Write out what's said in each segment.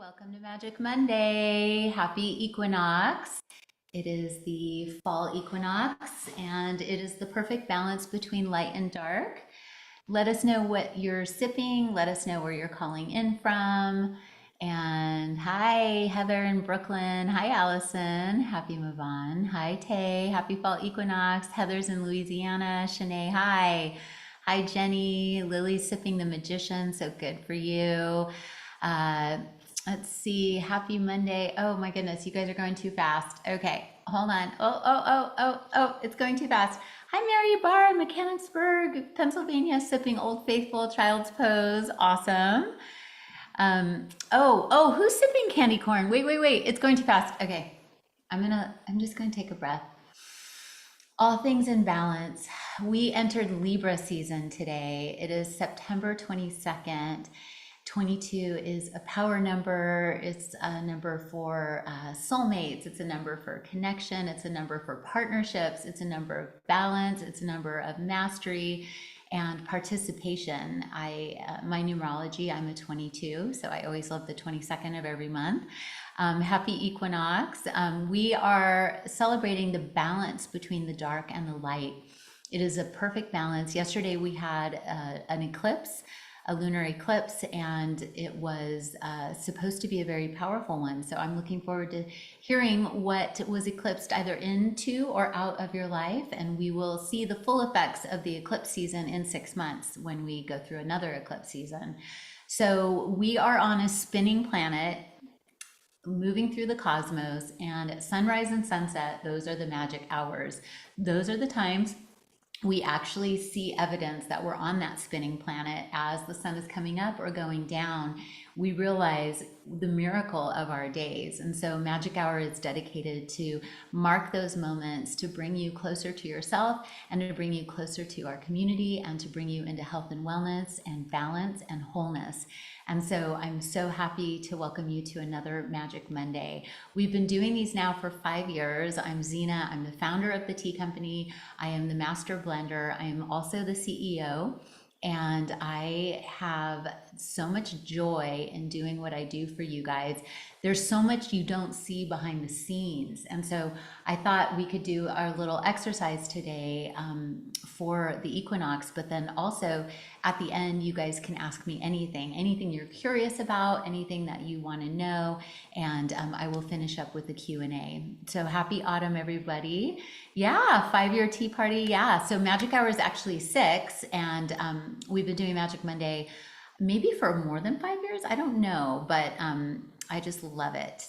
welcome to Magic Monday. Happy equinox. It is the fall equinox and it is the perfect balance between light and dark. Let us know what you're sipping. Let us know where you're calling in from. And hi, Heather in Brooklyn. Hi, Allison. Happy move on. Hi, Tay. Happy fall equinox. Heather's in Louisiana. Shanae, hi. Hi, Jenny. Lily's sipping the magician. So good for you. Uh, let's see. Happy Monday. Oh my goodness, you guys are going too fast. Okay, hold on. Oh, it's going too fast. Hi, Mary Barr in Mechanicsburg, Pennsylvania, sipping Old Faithful Child's Pose. Awesome. Who's sipping candy corn? Wait. It's going too fast. Okay. I'm just going to take a breath. All things in balance. We entered Libra season today. It is September 22nd. 22 is a power number. It's a number for soulmates. It's a number for connection. It's a number for partnerships. It's a number of balance. It's a number of mastery and participation. My numerology, I'm a 22, so I always love the 22nd of every month. Happy equinox. We are celebrating the balance between the dark and the light. It is a perfect balance. Yesterday we had an eclipse, a lunar eclipse, and it was supposed to be a very powerful one. So I'm looking forward to hearing what was eclipsed either into or out of your life. And we will see the full effects of the eclipse season in 6 months when we go through another eclipse season. So we are on a spinning planet moving through the cosmos, and sunrise and sunset, those are the magic hours. Those are the times we actually see evidence that we're on that spinning planet as the sun is coming up or going down. We realize the miracle of our days. And so Magic Hour is dedicated to mark those moments, to bring you closer to yourself and to bring you closer to our community and to bring you into health and wellness and balance and wholeness. And so I'm so happy to welcome you to another Magic Monday. We've been doing these now for 5 years. I'm Zhena. I'm the founder of the tea company. I am the master blender. I am also the CEO. And I have so much joy in doing what I do for you guys. There's so much you don't see behind the scenes. And so I thought we could do our little exercise today for the equinox, but then also at the end, you guys can ask me anything you're curious about, anything that you want to know, and I will finish up with the Q&A. So happy autumn, everybody. Yeah, 5-year tea party. Yeah, so Magic Hour is actually 6, and we've been doing Magic Monday maybe for more than 5 years. I don't know, but I just love it.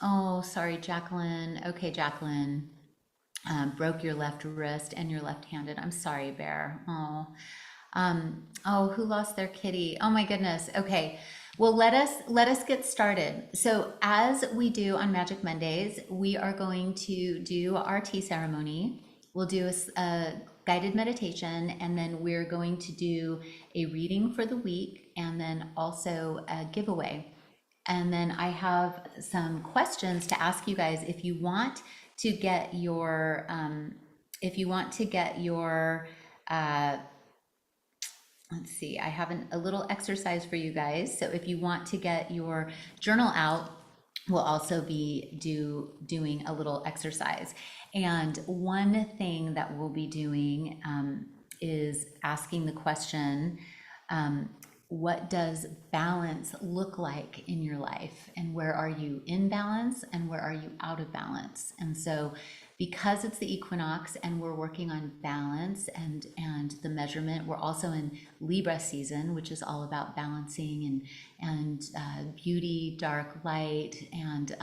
Oh, sorry, Jacqueline. Okay, Jacqueline. Broke your left wrist and you're left-handed. I'm sorry, Bear. Who lost their kitty? Oh my goodness. Okay. Well, let us get started. So as we do on Magic Mondays, we are going to do our tea ceremony. We'll do a guided meditation, and then we're going to do a reading for the week and then also a giveaway. And then I have some questions to ask you guys if you want to get your let's see, I have a little exercise for you guys. So if you want to get your journal out, we'll also be doing a little exercise. And one thing that we'll be doing is asking the question, what does balance look like in your life, and where are you in balance and where are you out of balance? And so because it's the equinox and we're working on balance and the measurement, we're also in Libra season, which is all about balancing and beauty, dark, light, and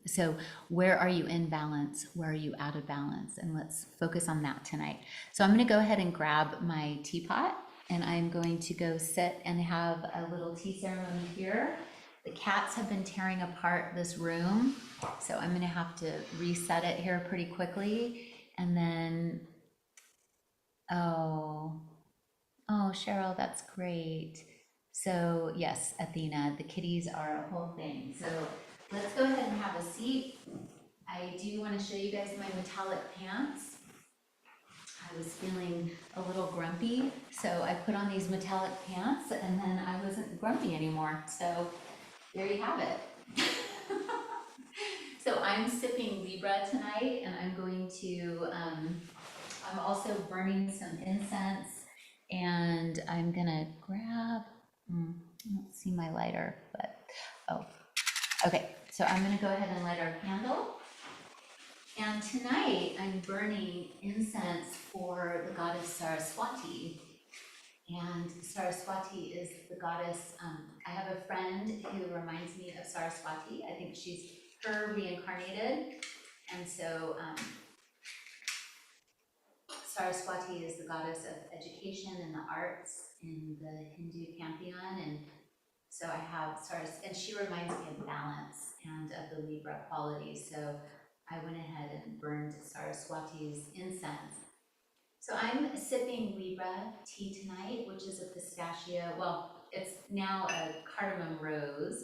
so where are you in balance? Where are you out of balance? And let's focus on that tonight. So I'm going to go ahead and grab my teapot, and I'm going to go sit and have a little tea ceremony here. The cats have been tearing apart this room, so I'm going to have to reset it here pretty quickly. And then, oh, Cheryl, that's great. So yes, Athena, the kitties are a whole thing. So let's go ahead and have a seat. I do want to show you guys my metallic pants. I I was feeling a little grumpy, so I put on these metallic pants and then I wasn't grumpy anymore. So there you have it. So I'm sipping Libra tonight and I'm going to, I'm also burning some incense and I'm gonna grab, I don't see my lighter, but, oh, okay. So I'm gonna go ahead and light our candle. And tonight I'm burning incense for the goddess Saraswati. And Saraswati is the goddess, I have a friend who reminds me of Saraswati. I think she's her reincarnated. And so Saraswati is the goddess of education and the arts in the Hindu pantheon. And so I have and she reminds me of balance and of the Libra quality. So I went ahead and burned Saraswati's incense. So I'm sipping Libra tea tonight, which is a pistachio, well, it's now a cardamom rose.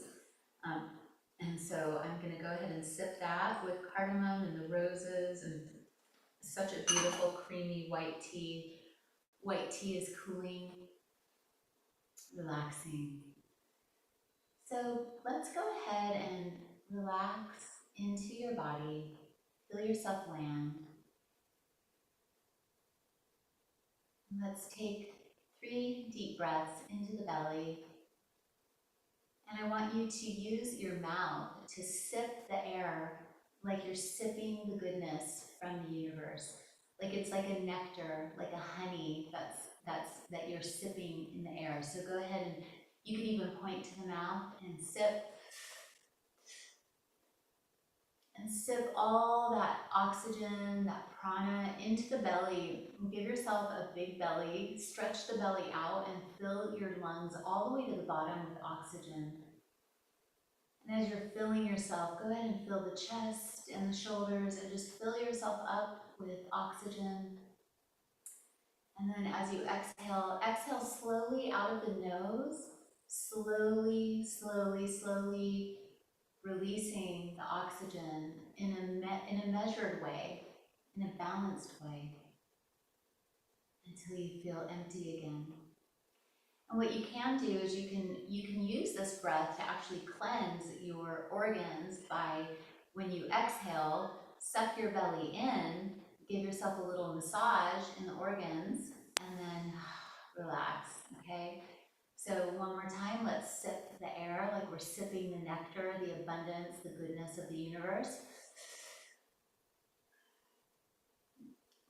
And so I'm gonna go ahead and sip that with cardamom and the roses and such a beautiful creamy white tea. White tea is cooling, relaxing. So let's go ahead and relax into your body, feel yourself land. Let's take 3 deep breaths into the belly. And I want you to use your mouth to sip the air like you're sipping the goodness from the universe. Like it's like a nectar, like a honey that you're sipping in the air. So go ahead and you can even point to the mouth and sip. And sip all that oxygen, that prana into the belly. Give yourself a big belly, stretch the belly out and fill your lungs all the way to the bottom with oxygen. And as you're filling yourself, go ahead and fill the chest and the shoulders and just fill yourself up with oxygen. And then as you exhale, exhale slowly out of the nose, slowly, slowly, slowly releasing the oxygen in a measured way, in a balanced way, until you feel empty again. And what you can do is you can use this breath to actually cleanse your organs by, when you exhale, suck your belly in, give yourself a little massage in the organs, and then relax, okay? So one more time, let's sip the air like we're sipping the nectar, the abundance, the goodness of the universe.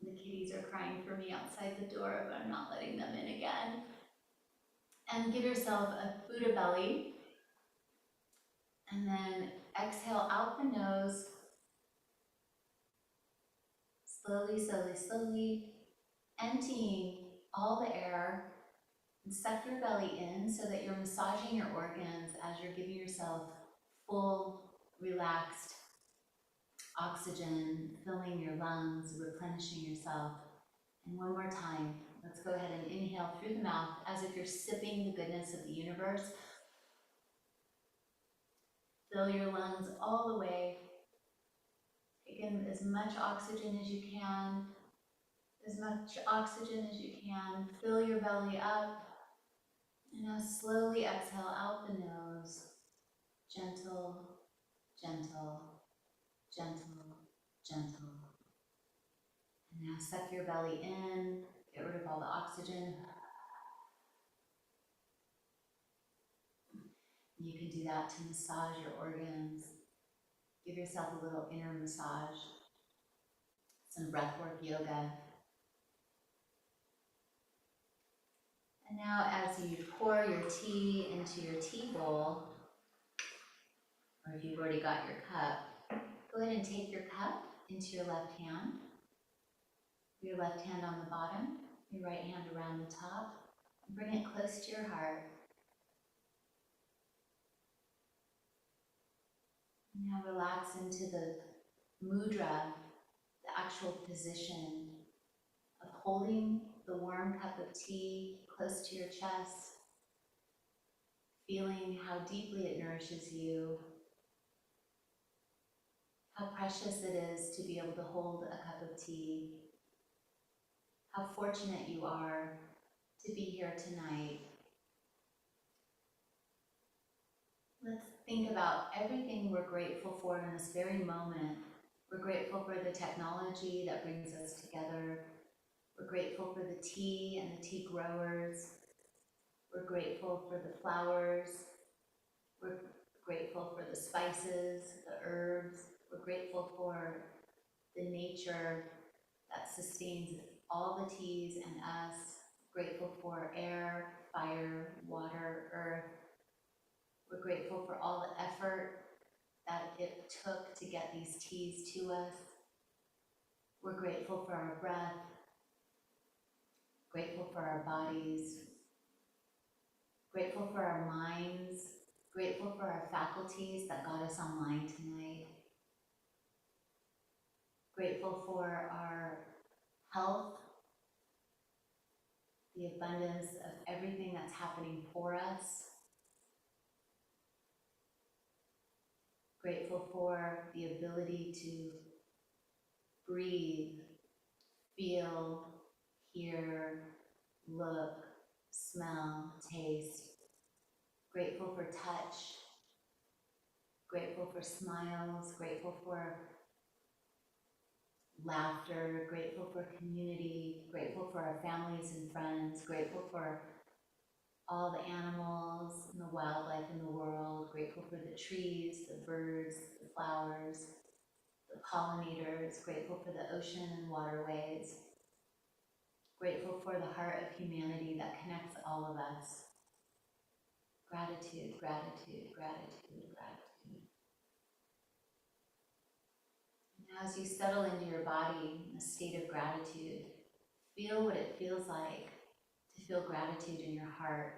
The kitties are crying for me outside the door, but I'm not letting them in again. And give yourself a Buddha belly. And then exhale out the nose. Slowly, slowly, slowly, emptying all the air. And suck your belly in so that you're massaging your organs as you're giving yourself full, relaxed oxygen, filling your lungs, replenishing yourself. And one more time, let's go ahead and inhale through the mouth as if you're sipping the goodness of the universe. Fill your lungs all the way. Take in as much oxygen as you can, as much oxygen as you can. Fill your belly up. And now slowly exhale out the nose. Gentle, gentle, gentle, gentle. And now suck your belly in. Get rid of all the oxygen. You can do that to massage your organs. Give yourself a little inner massage. Some breathwork yoga. And now as you pour your tea into your tea bowl, or if you've already got your cup, go ahead and take your cup into your left hand. Your left hand on the bottom, your right hand around the top, and bring it close to your heart. Now relax into the mudra, the actual position of holding the warm cup of tea close to your chest, feeling how deeply it nourishes you, how precious it is to be able to hold a cup of tea, how fortunate you are to be here tonight. Let's think about everything we're grateful for in this very moment. We're grateful for the technology that brings us together. We're grateful for the tea and the tea growers. We're grateful for the flowers. We're grateful for the spices, the herbs. We're grateful for the nature that sustains all the teas and us. Grateful for air, fire, water, earth. We're grateful for all the effort that it took to get these teas to us. We're grateful for our breath, grateful for our bodies, grateful for our minds, grateful for our faculties that got us online tonight, grateful for our health, the abundance of everything that's happening for us, grateful for the ability to breathe, feel, hear, look, smell, taste. Grateful for touch, grateful for smiles, grateful for laughter, grateful for community, grateful for our families and friends, grateful for all the animals and the wildlife in the world, grateful for the trees, the birds, the flowers, the pollinators, grateful for the ocean and waterways, grateful for the heart of humanity that connects all of us. Gratitude, gratitude, gratitude, gratitude. And as you settle into your body in a state of gratitude, feel what it feels like to feel gratitude in your heart.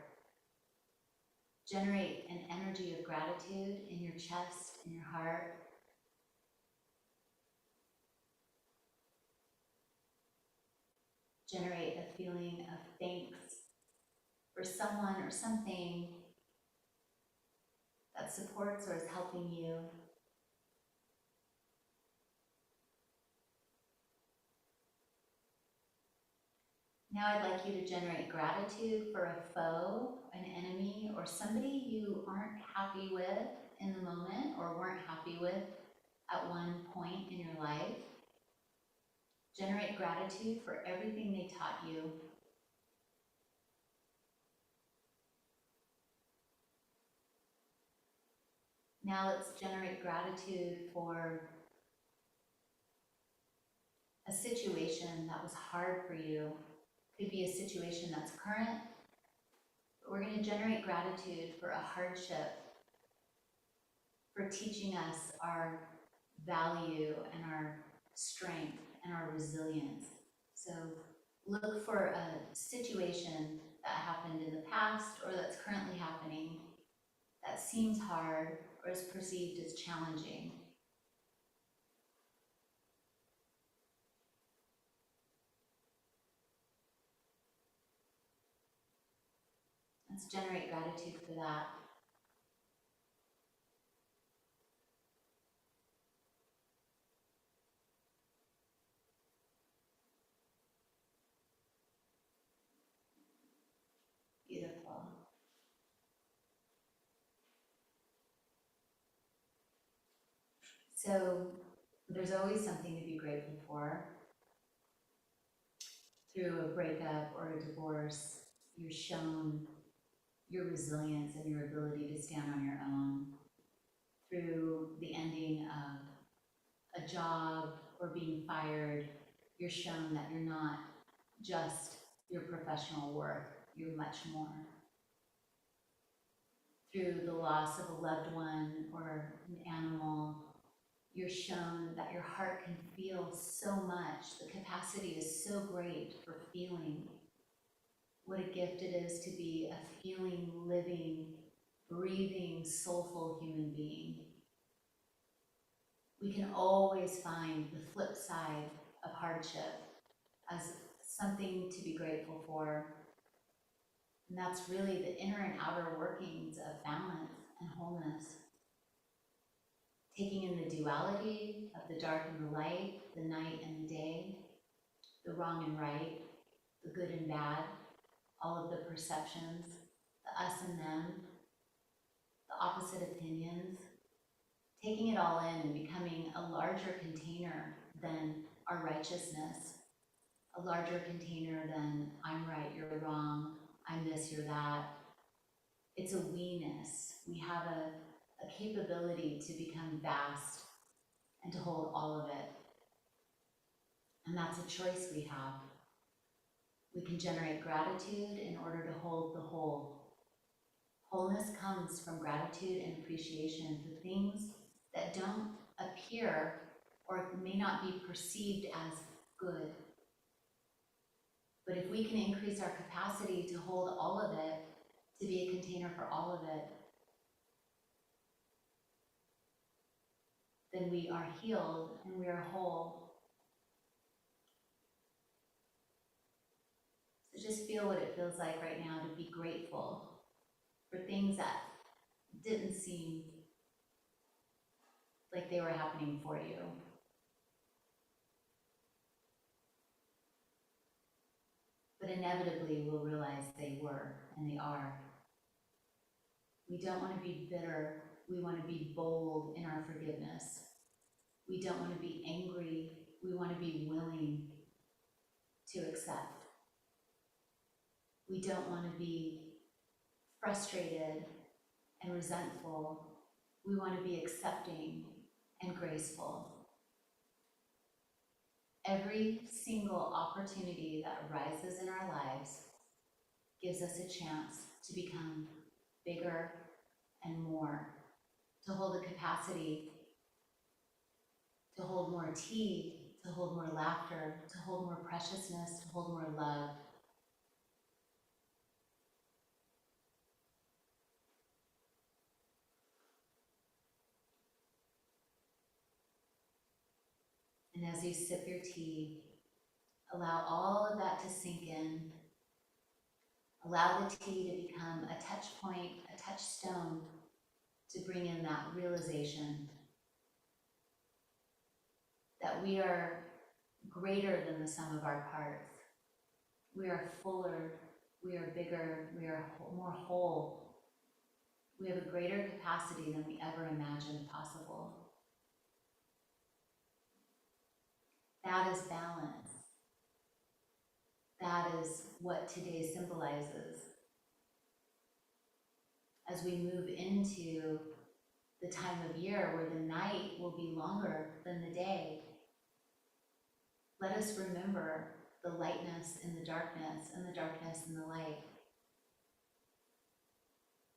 Generate an energy of gratitude in your chest, in your heart. Generate a feeling of thanks for someone or something that supports or is helping you. Now I'd like you to generate gratitude for a foe, an enemy, or somebody you aren't happy with in the moment or weren't happy with at one point in your life. Generate gratitude for everything they taught you. Now let's generate gratitude for a situation that was hard for you. Could be a situation that's current, but we're going to generate gratitude for a hardship, for teaching us our value and our strength and our resilience. So look for a situation that happened in the past or that's currently happening that seems hard or is perceived as challenging. Let's generate gratitude for that. Beautiful. So there's always something to be grateful for. Through a breakup or a divorce, you're shown your resilience and your ability to stand on your own. Through the ending of a job or being fired, you're shown that you're not just your professional worth, you're much more. Through the loss of a loved one or an animal, you're shown that your heart can feel so much. The capacity is so great for feeling. What a gift it is to be a feeling, living, breathing, soulful human being. We can always find the flip side of hardship as something to be grateful for. And that's really the inner and outer workings of balance and wholeness. Taking in the duality of the dark and the light, the night and the day, the wrong and right. the good and bad, all of the perceptions, the us and them, the opposite opinions, taking it all in and becoming a larger container than our righteousness, a larger container than I'm right, you're wrong, I'm this, you're that. It's a we-ness. We have a capability to become vast and to hold all of it. And that's a choice we have. We can generate gratitude in order to hold the whole. Wholeness comes from gratitude and appreciation for things that don't appear or may not be perceived as good. But if we can increase our capacity to hold all of it, to be a container for all of it, then we are healed and we are whole. So just feel what it feels like right now to be grateful for things that didn't seem like they were happening for you. But inevitably we'll realize they were and they are. We don't want to be bitter. We want to be bold in our forgiveness. We don't want to be angry. We want to be willing to accept. We don't want to be frustrated and resentful. We want to be accepting and graceful. Every single opportunity that arises in our lives gives us a chance to become bigger and more, to hold the capacity, to hold more tea, to hold more laughter, to hold more preciousness, to hold more love. And as you sip your tea, allow all of that to sink in. Allow the tea to become a touch point, a touchstone to bring in that realization that we are greater than the sum of our parts. We are fuller, we are bigger, we are more whole. We have a greater capacity than we ever imagined possible. That is balance. That is what today symbolizes. As we move into the time of year where the night will be longer than the day, let us remember the lightness in the darkness and the darkness in the light.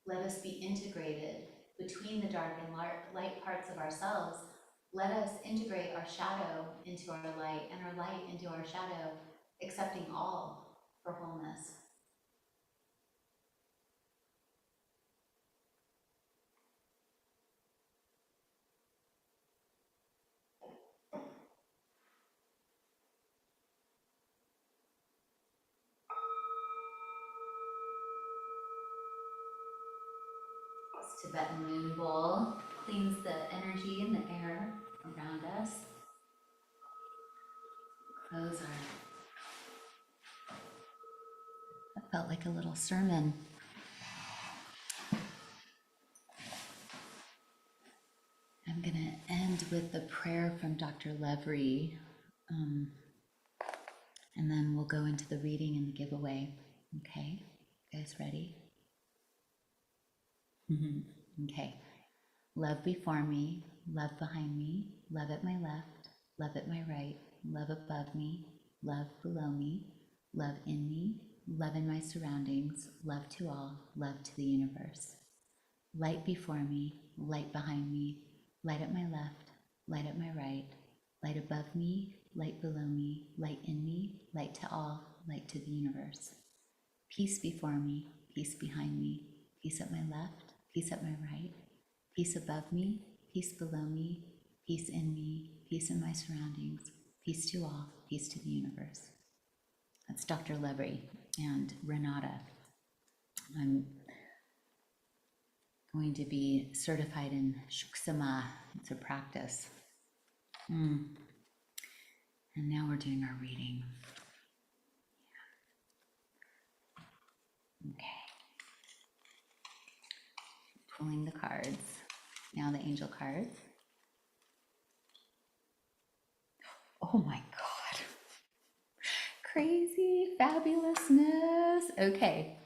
Let us be integrated between the dark and light parts of ourselves. Let us integrate our shadow into our light and our light into our shadow, accepting all for wholeness. This Tibetan moon bowl cleans the energy in the air around us. Close our, that felt like a little sermon. I'm going to end with the prayer from Dr. Levry, and then we'll go into the reading and the giveaway. Okay, you guys ready? Okay. Love before me, love behind me, love at my left, love at my right, love above me, love below me, love in me, love in my surroundings, love to all, love to the universe. Light before me, light behind me, light at my left, light at my right, light above me, light below me, light in me, light to all, light to the universe. Peace before me, peace behind me, peace at my left, peace at my right, peace above me, peace below me, peace in me, peace in my surroundings, peace to all, peace to the universe. That's Dr. Levry and Renata. I'm going to be certified in Shuksama. It's a practice. And now we're doing our reading. Pulling the cards. Now the angel cards. Oh my God. Crazy fabulousness. Okay,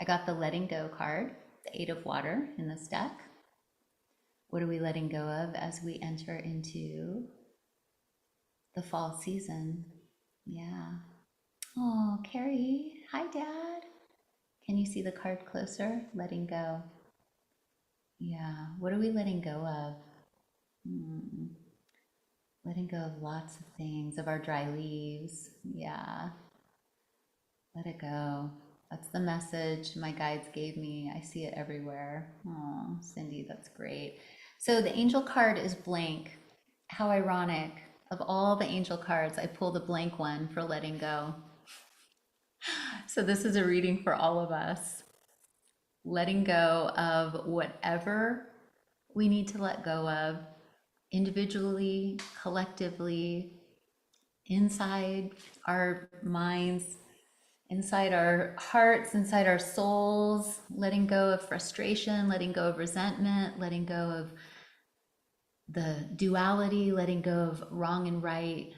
I got the letting go card, the Eight of Water in this deck. What are we letting go of as we enter into the fall season? Yeah. Oh, Carrie. Hi, Dad. Can you see the card closer? Letting go. Yeah. What are we letting go of? Letting go of lots of things, of our dry leaves. Yeah. Let it go. That's the message my guides gave me. I see it everywhere. Oh, Cindy, that's great. So the angel card is blank. How ironic. Of all the angel cards, I pulled a blank one for letting go. So this is a reading for all of us. Letting go of whatever we need to let go of, individually, collectively, inside our minds, inside our hearts, inside our souls, letting go of frustration, letting go of resentment, letting go of the duality, letting go of wrong and right,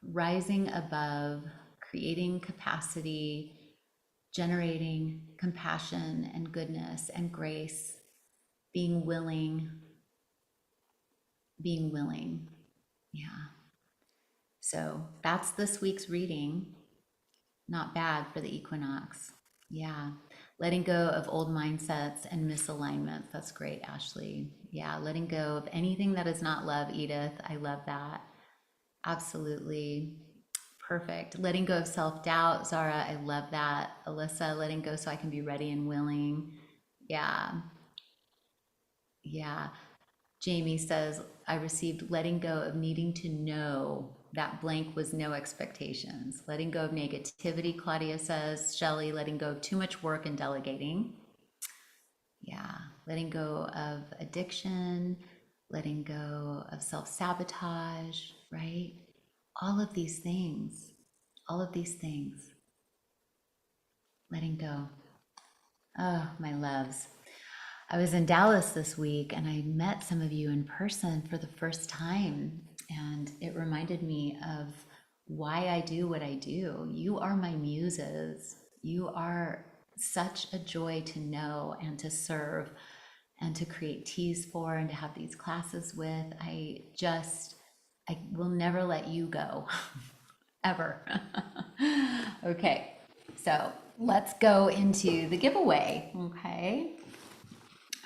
rising above, creating capacity, generating compassion and goodness and grace, being willing, being willing. Yeah. So that's this week's reading. Not bad for the equinox. Yeah. Letting go of old mindsets and misalignments. That's great, Ashley. Yeah. Letting go of anything that is not love, Edith. I love that. Absolutely. Perfect. Letting go of self-doubt. Zara, I love that. Alyssa, letting go so I can be ready and willing. Yeah. Yeah. Jamie says, I received letting go of needing to know. That blank was no expectations. Letting go of negativity, Claudia says. Shelley, letting go of too much work and delegating. Yeah. Letting go of addiction, letting go of self-sabotage, right? All of these things, letting go. Oh, my loves. I was in Dallas this week and I met some of you in person for the first time. And it reminded me of why I do what I do. You are my muses. You are such a joy to know and to serve and to create teas for and to have these classes with. I will never let you go, ever. Okay, so let's go into the giveaway, okay?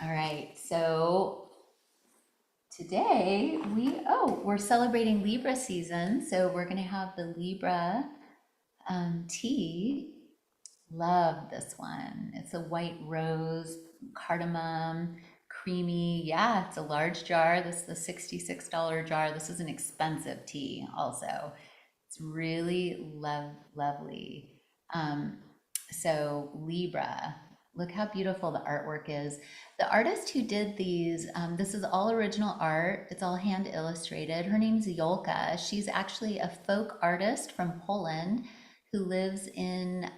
All right, so today we're celebrating Libra season. So we're gonna have the Libra tea. Love this one. It's a white rose, cardamom, creamy. Yeah, it's a large jar. This is the $66 jar. This is an expensive tea also. It's really lovely. So Libra, look how beautiful the artwork is. The artist who did these, this is all original art. It's all hand illustrated. Her name's Jolka. She's actually a folk artist from Poland who lives in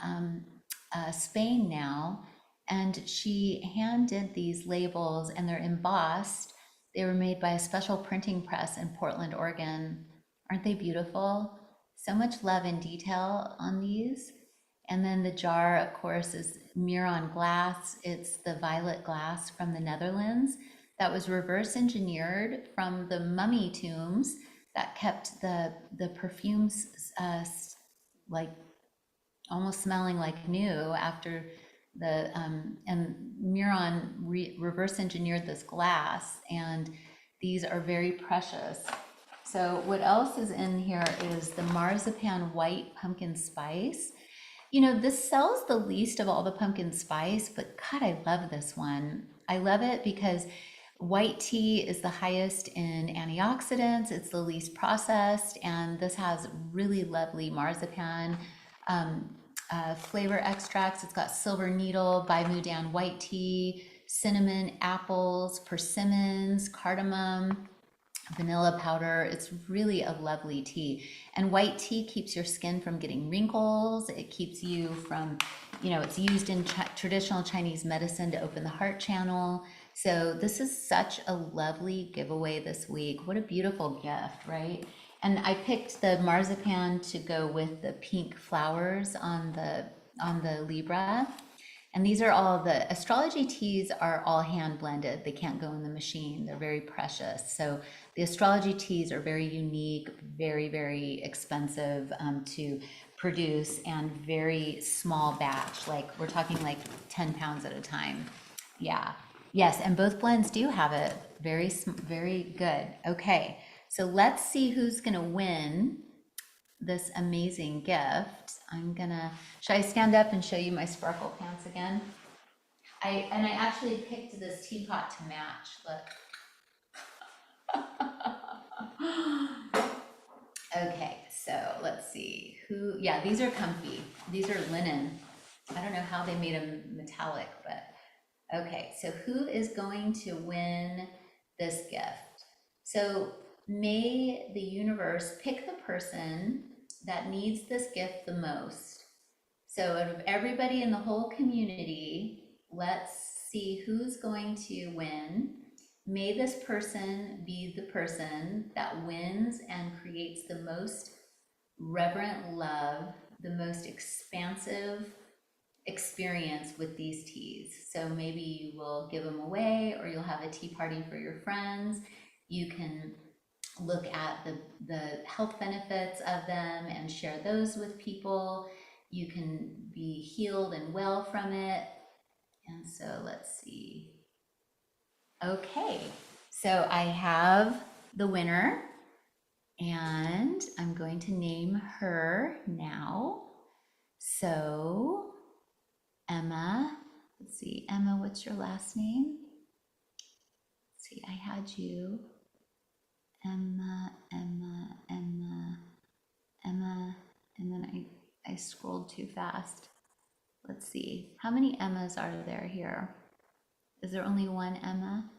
Spain now. And she hand did these labels and they're embossed. They were made by a special printing press in Portland, Oregon. Aren't they beautiful? So much love and detail on these. And then the jar, of course, is Muron glass. It's the violet glass from the Netherlands that was reverse engineered from the mummy tombs that kept the perfumes like almost smelling like new after the and Muron reverse engineered this glass, and these are very precious. So what else is in here is the marzipan white pumpkin spice. You know, this sells the least of all the pumpkin spice, but God, I love this one. I love it because white tea is the highest in antioxidants. It's the least processed, and this has really lovely marzipan flavor extracts. It's got silver needle, Baimudan white tea, cinnamon, apples, persimmons, cardamom, vanilla powder. It's really a lovely tea. And white tea keeps your skin from getting wrinkles. It keeps you from, you know, it's used in traditional Chinese medicine to open the heart channel. So this is such a lovely giveaway this week. What a beautiful gift, right? And I picked the marzipan to go with the pink flowers on the Libra. And these are all the astrology teas are all hand blended. They can't go in the machine. They're very precious. So the astrology teas are very unique, very, very expensive to produce, and very small batch. Like we're talking like 10 pounds at a time. Yeah. Yes. And both blends do have it. Very, very good. Okay. So let's see who's going to win this amazing gift. Should I stand up and show you my sparkle pants again? I actually picked this teapot to match. Look. Okay, so let's see who, yeah, these are comfy. These are linen. I don't know how they made them metallic, but okay, so who is going to win this gift? So may the universe pick the person that needs this gift the most. So out of everybody in the whole community, let's see who's going to win. May this person be the person that wins and creates the most reverent love, the most expansive experience with these teas. So maybe you will give them away, or you'll have a tea party for your friends. You can look at the health benefits of them and share those with people. You can be healed and well from it. And so let's see. Okay, so I have the winner, and I'm going to name her now. So Emma, let's see, Emma, what's your last name? Let's see, I had you. Emma, and then I scrolled too fast. Let's see, how many Emmas are there here? Is there only one Emma?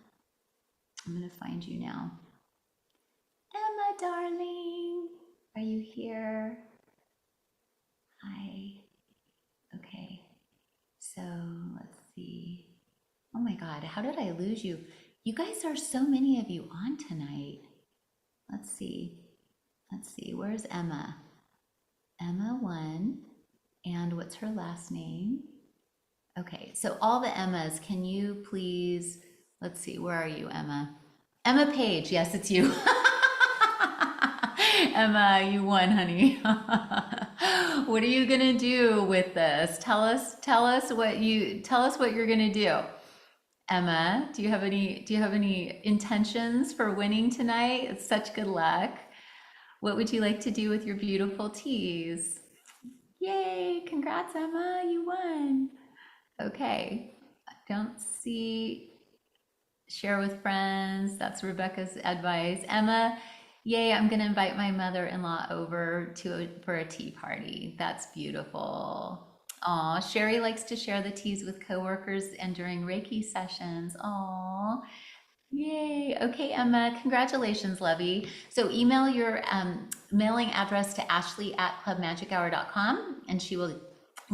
I'm gonna find you now. Emma, darling, are you here? Hi. Okay, so let's see. Oh my God, how did I lose you? You guys are so many of you on tonight. Let's see. Let's see, where's Emma? Emma won, and what's her last name? Okay, so all the Emmas, can you please, let's see, where are you, Emma? Emma Page, yes, it's you. Emma, you won, honey. What are you gonna do with this? Tell us what you're gonna do. Emma, do you have any intentions for winning tonight? It's such good luck. What would you like to do with your beautiful teas? Yay, congrats, Emma, you won. Okay, I don't see share with friends. That's Rebecca's advice. Emma, yay, I'm gonna invite my mother-in-law over for a tea party. That's beautiful. Aw, Sherry likes to share the teas with coworkers and during Reiki sessions. Aw, yay. Okay, Emma, congratulations, lovey. So email your mailing address to ashley@clubmagichour.com, and she will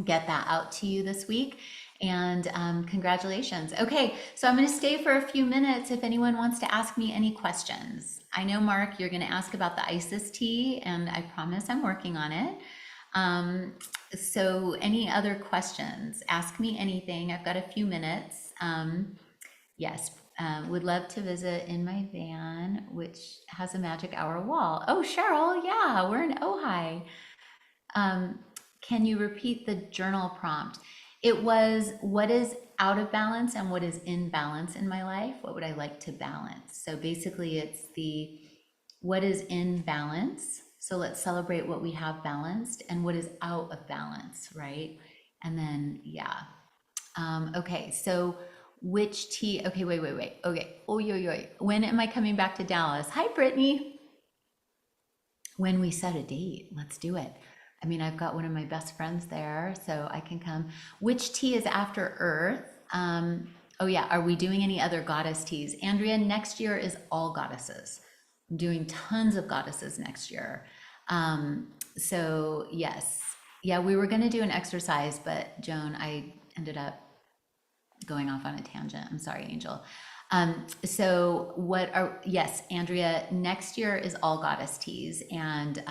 get that out to you this week. And congratulations. Okay, so I'm going to stay for a few minutes if anyone wants to ask me any questions. I know, Mark, you're going to ask about the Isis tea, and I promise I'm working on it. So any other questions? Ask me anything. I've got a few minutes. Yes, would love to visit in my van, which has a magic hour wall. Oh, Cheryl, yeah, we're in Ojai. Can you repeat the journal prompt? It was, what is out of balance and what is in balance in my life? What would I like to balance? So basically it's the, what is in balance? So let's celebrate what we have balanced, and what is out of balance, right? And then, yeah. Okay, so which tea, okay, wait. Okay, oh, when am I coming back to Dallas? Hi, Brittany. When we set a date, let's do it. I mean, I've got one of my best friends there, so I can come. Which tea is after Earth? Oh yeah, are we doing any other goddess teas? Andrea, next year is all goddesses. I'm doing tons of goddesses next year. So yes, yeah, we were gonna do an exercise, but Joan, I ended up going off on a tangent. I'm sorry, Angel. Yes, Andrea, next year is all goddess teas and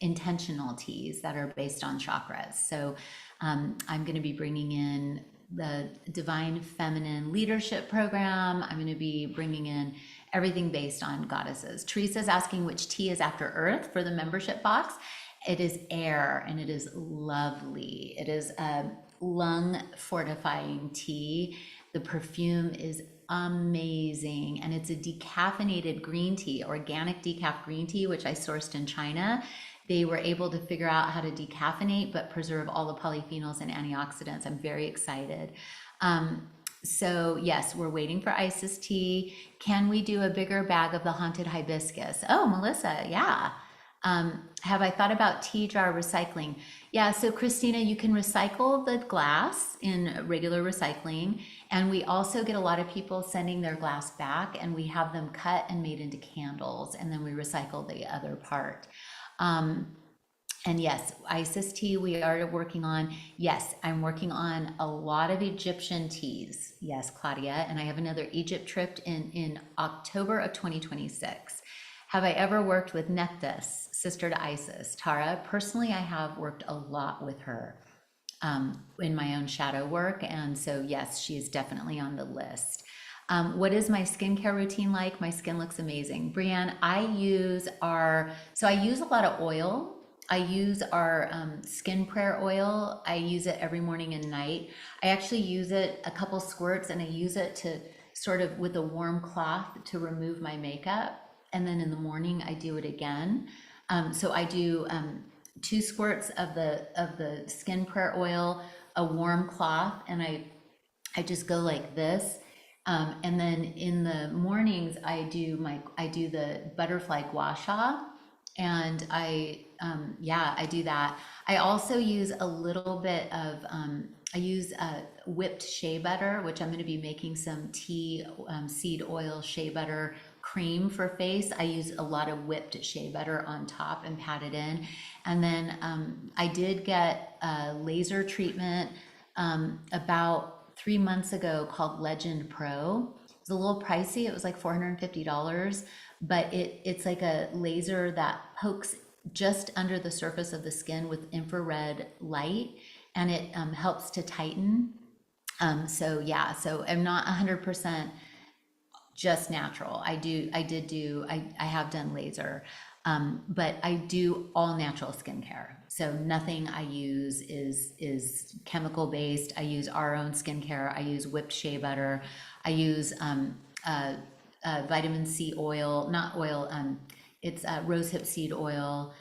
intentional teas that are based on chakras. So I'm going to be bringing in the Divine Feminine Leadership Program. I'm going to be bringing in everything based on goddesses. Teresa's asking which tea is after Earth for the membership box. It is air and it is lovely. It is a lung fortifying tea. The perfume is amazing and it's a decaffeinated green tea, organic decaf green tea, which I sourced in China. They were able to figure out how to decaffeinate but preserve all the polyphenols and antioxidants. I'm very excited. So yes, we're waiting for Isis tea. Can we do a bigger bag of the haunted hibiscus? Oh, Melissa, yeah. Have I thought about tea jar recycling? Yeah, so Christina, you can recycle the glass in regular recycling. And we also get a lot of people sending their glass back and we have them cut and made into candles. And then we recycle the other part. And yes, Isis tea we are working on. Yes, I'm working on a lot of Egyptian teas. Yes, Claudia. And I have another Egypt trip in October of 2026. Have I ever worked with Nephthys, sister to Isis? Tara, personally, I have worked a lot with her in my own shadow work. And so, yes, she is definitely on the list. What is my skincare routine like? My skin looks amazing. Brianne, I use a lot of oil. I use our skin prayer oil. I use it every morning and night. I actually use it a couple squirts and I use it to sort of with a warm cloth to remove my makeup. And then in the morning I do it again. So I do 2 squirts of the skin prayer oil, a warm cloth, and I just go like this. And then in the mornings I do the butterfly gua sha, and I do that. I also use a little bit of I use whipped shea butter, which I'm going to be making some tea seed oil shea butter cream for face. I use a lot of whipped shea butter on top and pat it in. And then I did get a laser treatment about 3 months ago called Legend Pro. It's a little pricey. It was like $450, but it's like a laser that pokes just under the surface of the skin with infrared light, and it helps to tighten. So yeah, so I'm not 100% just natural. I have done laser, but I do all natural skincare. So nothing I use is chemical based. I use our own skincare. I use whipped shea butter. I use vitamin C oil, not oil. It's rosehip seed oil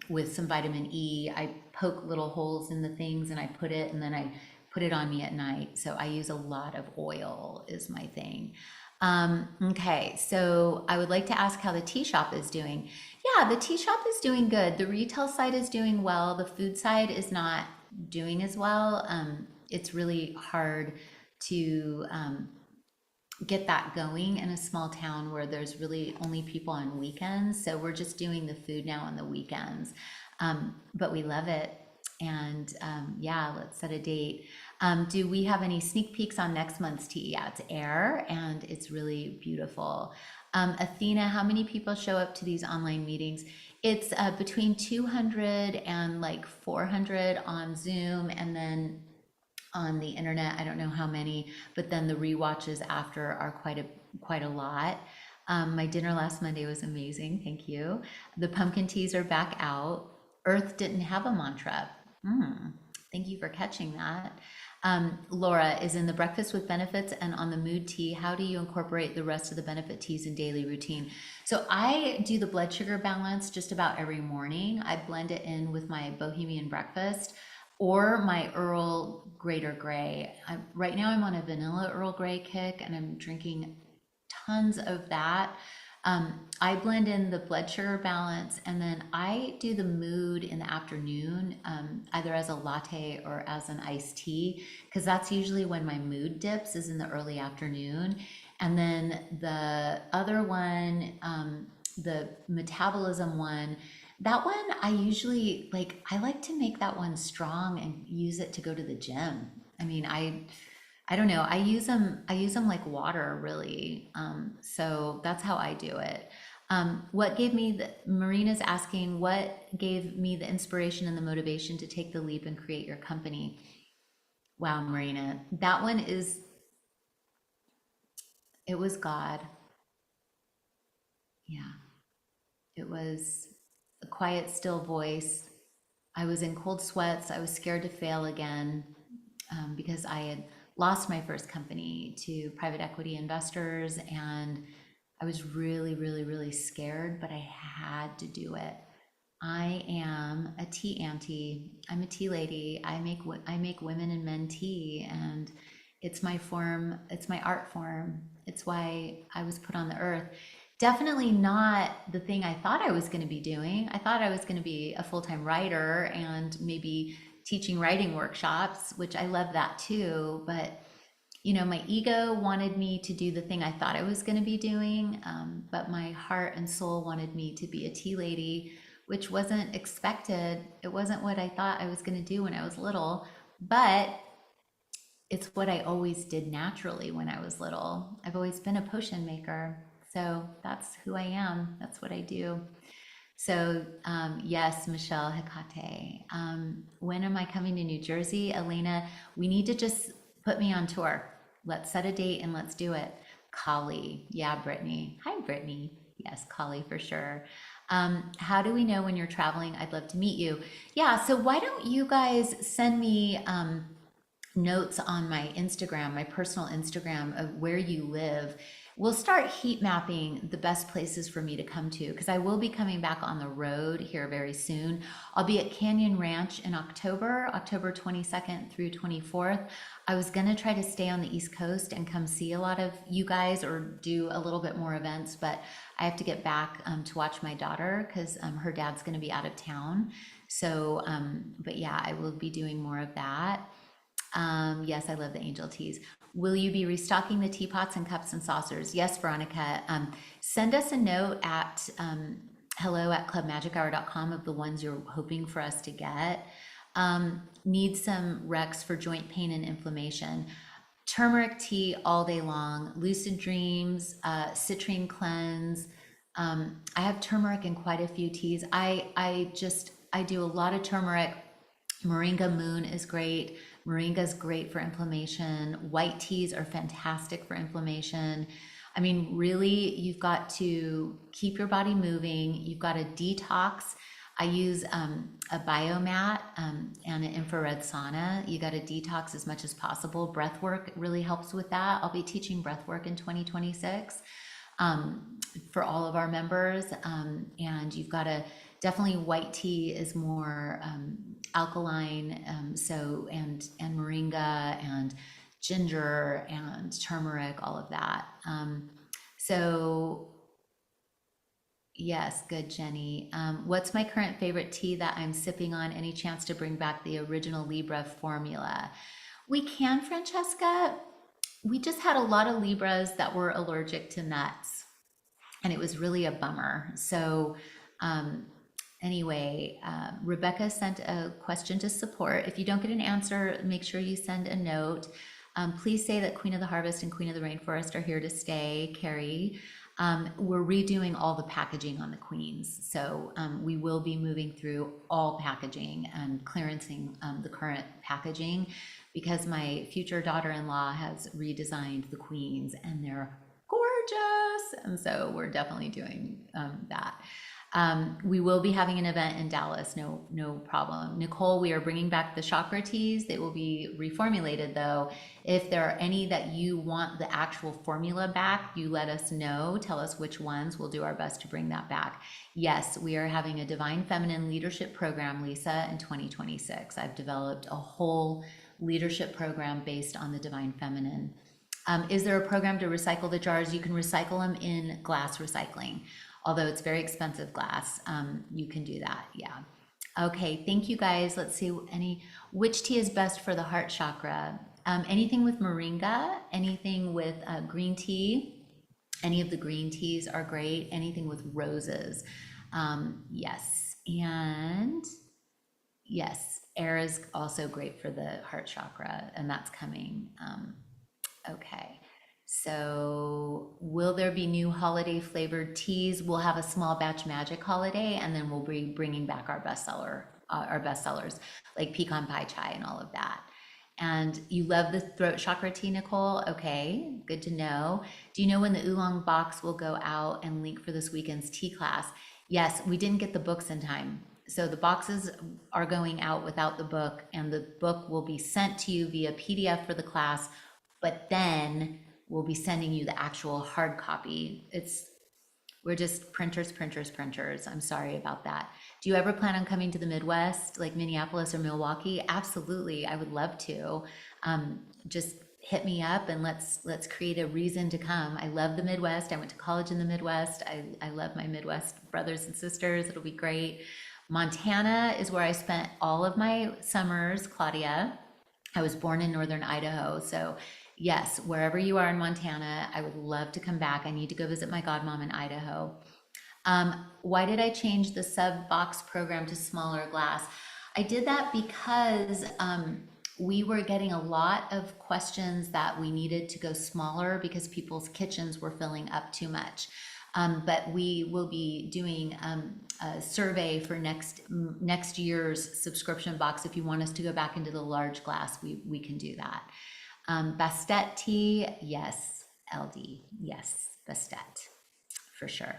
with some vitamin E. I poke little holes in the things and I put it, and then I put it on me at night. So I use a lot of oil is my thing. Okay, so I would like to ask how the tea shop is doing. Yeah, the tea shop is doing good. The retail side is doing well. The food side is not doing as well. It's really hard to get that going in a small town where there's really only people on weekends. So we're just doing the food now on the weekends. But we love it. And yeah, let's set a date. Do we have any sneak peeks on next month's tea? Yeah, it's air and it's really beautiful. Athena, how many people show up to these online meetings? It's between 200 and like 400 on Zoom, and then on the internet, I don't know how many, but then the rewatches after are quite a lot. My dinner last Monday was amazing, thank you. The pumpkin teas are back out. Earth didn't have a mantra. Thank you for catching that. Laura is in the breakfast with benefits and on the mood tea. How do you incorporate the rest of the benefit teas in daily routine? So I do the blood sugar balance just about every morning. I blend it in with my bohemian breakfast or my Earl Greater Grey. Right now I'm on a vanilla Earl Grey kick and I'm drinking tons of that. I blend in the blood sugar balance, and then I do the mood in the afternoon, either as a latte or as an iced tea, because that's usually when my mood dips, is in the early afternoon. And then the other one, the metabolism one, that one I usually I like to make that one strong and use it to go to the gym. I mean, I don't know. I use them like water, really. So that's how I do it. What gave me Marina's asking, what gave me the inspiration and the motivation to take the leap and create your company? Wow, Marina, that one is, it was God. Yeah. It was a quiet, still voice. I was in cold sweats. I was scared to fail again, because I had lost my first company to private equity investors. And I was really, really, really scared, but I had to do it. I am a tea auntie. I'm a tea lady. I make women and men tea, and it's my form. It's my art form. It's why I was put on the earth. Definitely not the thing I thought I was going to be doing. I thought I was going to be a full-time writer and maybe teaching writing workshops, which I love that too. But my ego wanted me to do the thing I thought I was going to be doing, but my heart and soul wanted me to be a tea lady, which wasn't expected. It wasn't what I thought I was going to do when I was little, but it's what I always did naturally when I was little. I've always been a potion maker. So that's who I am. That's what I do. So, yes, Michelle Hecate. When am I coming to New Jersey? Elena, we need to just put me on tour. Let's set a date and let's do it. Kali. Yeah, Brittany. Hi, Brittany. Yes, Kali for sure. How do we know when you're traveling? I'd love to meet you. Yeah, so why don't you guys send me notes on my Instagram, my personal Instagram, of where you live. We'll start heat mapping the best places for me to come to, because I will be coming back on the road here very soon. I'll be at Canyon Ranch in October, October 22nd through 24th. I was going to try to stay on the East Coast and come see a lot of you guys or do a little bit more events, but I have to get back to watch my daughter because her dad's going to be out of town. So, but yeah, I will be doing more of that. Yes, I love the angel teas. Will you be restocking the teapots and cups and saucers? Yes, Veronica. Send us a note at hello@clubmagichour.com of the ones you're hoping for us to get. Need some Rex for joint pain and inflammation. Turmeric tea all day long. Lucid dreams, citrine cleanse. I have turmeric in quite a few teas. I do a lot of turmeric. Moringa Moon is great. Moringa is great for inflammation. White teas are fantastic for inflammation. I mean, really, you've got to keep your body moving. You've got to detox. I use a biomat and an infrared sauna. You got to detox as much as possible. Breath work really helps with that. I'll be teaching breath work in 2026 for all of our members. And you've got to definitely, white tea is more alkaline. And moringa and ginger and turmeric, all of that. So yes, good, Jenny. What's my current favorite tea that I'm sipping on? Any chance to bring back the original Libra formula? We can, Francesca. We just had a lot of Libras that were allergic to nuts, and it was really a bummer. So, anyway, Rebecca sent a question to support. If you don't get an answer, make sure you send a note. Please say that Queen of the Harvest and Queen of the Rainforest are here to stay, Carrie. We're redoing all the packaging on the queens. So we will be moving through all packaging and clearancing the current packaging, because my future daughter-in-law has redesigned the queens and they're gorgeous. And so we're definitely doing that. We will be having an event in Dallas, no problem. Nicole, we are bringing back the chakra teas. They will be reformulated though. If there are any that you want the actual formula back, you let us know. Tell us which ones. We'll do our best to bring that back. Yes, we are having a Divine Feminine Leadership Program, Lisa, in 2026. I've developed a whole leadership program based on the Divine Feminine. Is there a program to recycle the jars? You can recycle them in glass recycling. Although it's very expensive glass, you can do that, yeah. Okay, thank you guys. Let's see, which tea is best for the heart chakra? Anything with moringa, anything with green tea, any of the green teas are great, anything with roses. Yes, and yes, air is also great for the heart chakra, and that's coming. Okay. So will there be new holiday flavored teas? We'll have a small batch magic holiday, and then we'll be bringing back our bestsellers like pecan pie chai and all of that. And you love the throat chakra tea, Nicole? Okay, good to know. Do you know when the oolong box will go out and link for this weekend's tea class? Yes, we didn't get the books in time. So the boxes are going out without the book, and the book will be sent to you via PDF for the class, but then we'll be sending you the actual hard copy. We're just printers, printers, printers. I'm sorry about that. Do you ever plan on coming to the Midwest, like Minneapolis or Milwaukee? Absolutely, I would love to. Just hit me up and let's create a reason to come. I love the Midwest. I went to college in the Midwest. I love my Midwest brothers and sisters. It'll be great. Montana is where I spent all of my summers, Claudia. I was born in northern Idaho. So, yes, wherever you are in Montana, I would love to come back. I need to go visit my godmom in Idaho. Why did I change the sub box program to smaller glass? I did that because we were getting a lot of questions that we needed to go smaller because people's kitchens were filling up too much. But we will be doing a survey for next year's subscription box. If you want us to go back into the large glass, we can do that. Bastet tea, yes. LD, yes. Bastet, for sure.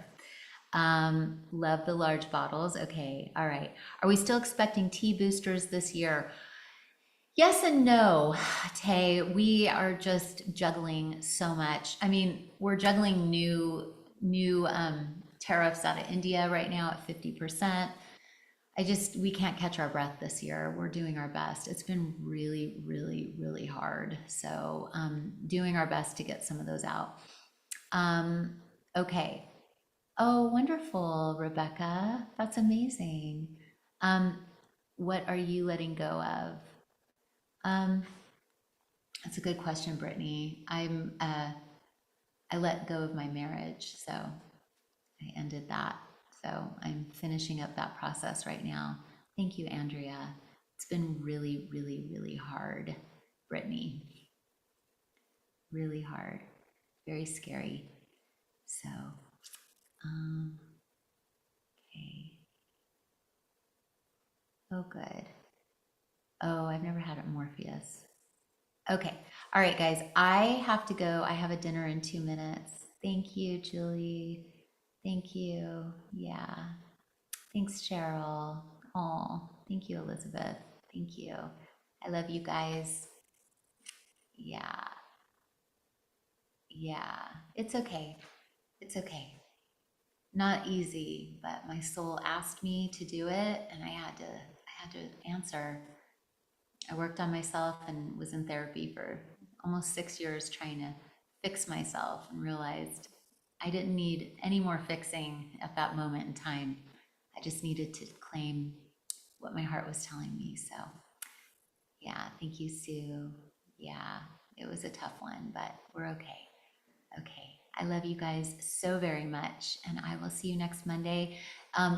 Love the large bottles. Okay, all right. Are we still expecting tea boosters this year? Yes and no, Tay. We are just juggling so much. I mean, we're juggling new tariffs out of India right now at 50%. We can't catch our breath this year. We're doing our best. It's been really, really, really hard. So, doing our best to get some of those out. Okay. Oh, wonderful, Rebecca. That's amazing. Um, what are you letting go of? Um, that's a good question, Brittany. I let go of my marriage, so I ended that. So I'm finishing up that process right now. Thank you, Andrea. It's been really, really, really hard, Brittany. Really hard. Very scary. So, okay. Oh, good. Oh, I've never had a Morpheus. Okay. All right, guys. I have to go. I have a dinner in 2 minutes. Thank you, Julie. Thank you. Yeah. Thanks, Cheryl. Oh, thank you, Elizabeth. Thank you. I love you guys. Yeah. Yeah. It's okay. It's okay. Not easy, but my soul asked me to do it and I had to answer. I worked on myself and was in therapy for almost 6 years trying to fix myself and realized I didn't need any more fixing at that moment in time. I just needed to claim what my heart was telling me. So, yeah, thank you, Sue. Yeah, it was a tough one, but we're okay. Okay. I love you guys so very much, and I will see you next Monday.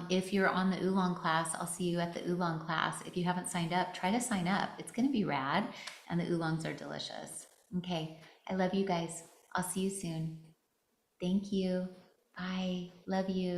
If you're on the Oolong class, I'll see you at the Oolong class. If you haven't signed up, try to sign up. It's going to be rad, and the Oolongs are delicious. Okay. I love you guys. I'll see you soon. Thank you. Bye. Love you.